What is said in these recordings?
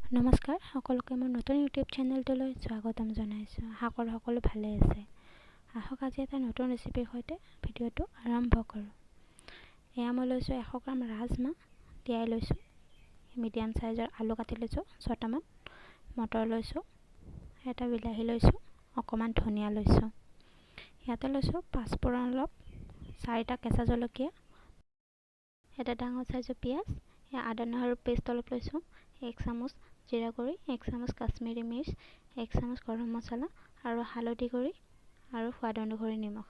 নমস্কাৰ সকলোকে মোৰ নতুন ইউটিউব চেনেলটোলৈ স্বাগতম জনাইছোঁ। আশা কৰোঁ সকলো ভালে আছে। আহক আজি এটা নতুন ৰেচিপিৰ সৈতে ভিডিঅ'টো আৰম্ভ কৰোঁ। এয়া মই লৈছোঁ 100 গ্ৰাম ৰাজমাহ তিয়াই লৈছোঁ। মিডিয়াম সাইজৰ আলু কাটি লৈছোঁ 6টামান, মটৰ লৈছোঁ, এটা বিলাহী লৈছোঁ, অকণমান ধনিয়া লৈছোঁ। ইয়াতে লৈছোঁ পাঁচফোৰণ অলপ, 4টা কেঁচা জলকীয়া, এটা ডাঙৰ সাইজৰ পিঁয়াজ, আদা নহৰু পেষ্ট অলপ লৈছোঁ, 1 চামুচ জিৰা গুড়ি, 1 চামুচ কাশ্মীৰী মিৰ্চ, 1 চামুচ গৰম মছলা আৰু হালধি গুড়ি আৰু সোৱাদ অনুসৰি নিমখ।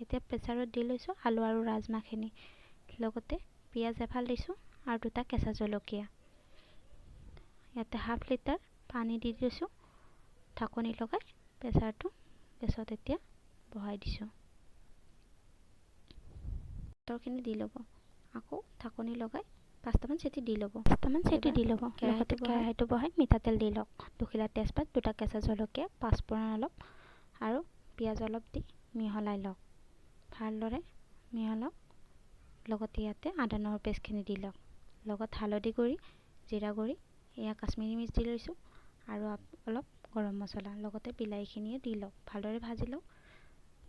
এতিয়া প্ৰেছাৰত দি লৈছোঁ আলু আৰু ৰাজমাহখিনি, লগতে পিঁয়াজ এফাল দিছোঁ আৰু 2টা কেঁচা জলকীয়া। ইয়াতে ½ লিটাৰ পানী দি দিছোঁ, ঢাকনি লগাই প্ৰেছাৰটো গেছত এতিয়া বহাই দিছোঁ। মটৰখিনি দি ল'ব, আকৌ ঢাকনি লগাই 5টামান চিটি দি ল'ব। কেৰাহীটো বহাই মিঠাতেল দি লওক, 2 খিলা তেজপাত, 2টা কেঁচা জলকীয়া, পাঁচফোৰণ অলপ আৰু পিঁয়াজ অলপ দি মিহলাই লওক। ভালদৰে মিহলাওক। লগতে ইয়াতে আদা নহৰু পেষ্টখিনি দি লওক, লগত হালধি গুড়ি, জিৰা গুড়ি, এয়া কাশ্মীৰী মিৰ্চ দি লৈছোঁ আৰু অলপ গৰম মছলা, লগতে বিলাহীখিনিও দি লওক। ভালদৰে ভাজি লওক।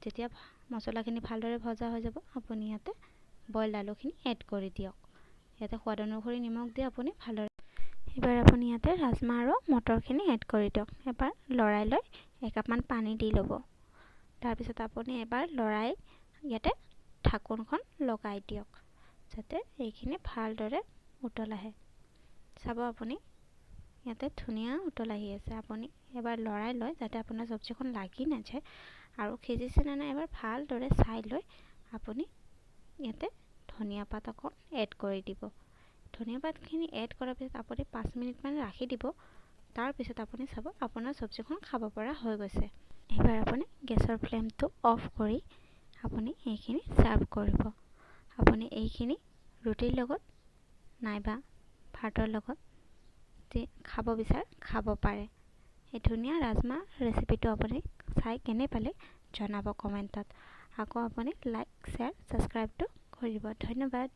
যেতিয়া মছলাখিনি ভালদৰে ভজা হৈ যাব, আপুনি ইয়াতে বইল আলুখিনি এড কৰি দিয়ক। ইয়াতে সোৱাদ অনুসৰি নিমখ দি আপুনি ভালদৰে এবাৰ আপুনি ইয়াতে ৰাজমাহ আৰু মটৰখিনি এড কৰি দিয়ক। এবাৰ লৰাই লৈ 1 কাপমান পানী দি ল'ব। তাৰপিছত আপুনি এবাৰ লৰাই ইয়াতে ঢাকোনখন লগাই দিয়ক, যাতে এইখিনি ভালদৰে উতল আহে। চাব আপুনি ইয়াতে ধুনীয়া উতল আহি আছে। আপুনি এবাৰ লৰাই লৈ যাতে আপোনাৰ চব্জিখন লাগি নাযায় আৰু সিজিছে নে নাই এবাৰ ভালদৰে চাই লৈ আপুনি ইয়াতে ধনিয়া পাত অকণ এড কৰি দিব। ধনিয়া পাতখিনি এড কৰাৰ পিছত আপুনি 5 মিনিটমান ৰাখি দিব। তাৰপিছত আপুনি চাব আপোনাৰ চব্জিখন খাব পৰা হৈ গৈছে। এইবাৰ আপুনি গেছৰ ফ্লেমটো অফ কৰি আপুনি এইখিনি চাৰ্ভ কৰিব। আপুনি এইখিনি ৰুটিৰ লগত নাইবা ভাতৰ লগত খাব বিচাৰে খাব পাৰে। এই ধুনীয়া ৰাজমাহ ৰেচিপিটো আপুনি চাই কেনে পালে জনাব কমেণ্টত। আকৌ আপুনি লাইক, শ্বেয়াৰ, ছাবস্ক্ৰাইবটো কৰিব। ধন্যবাদ।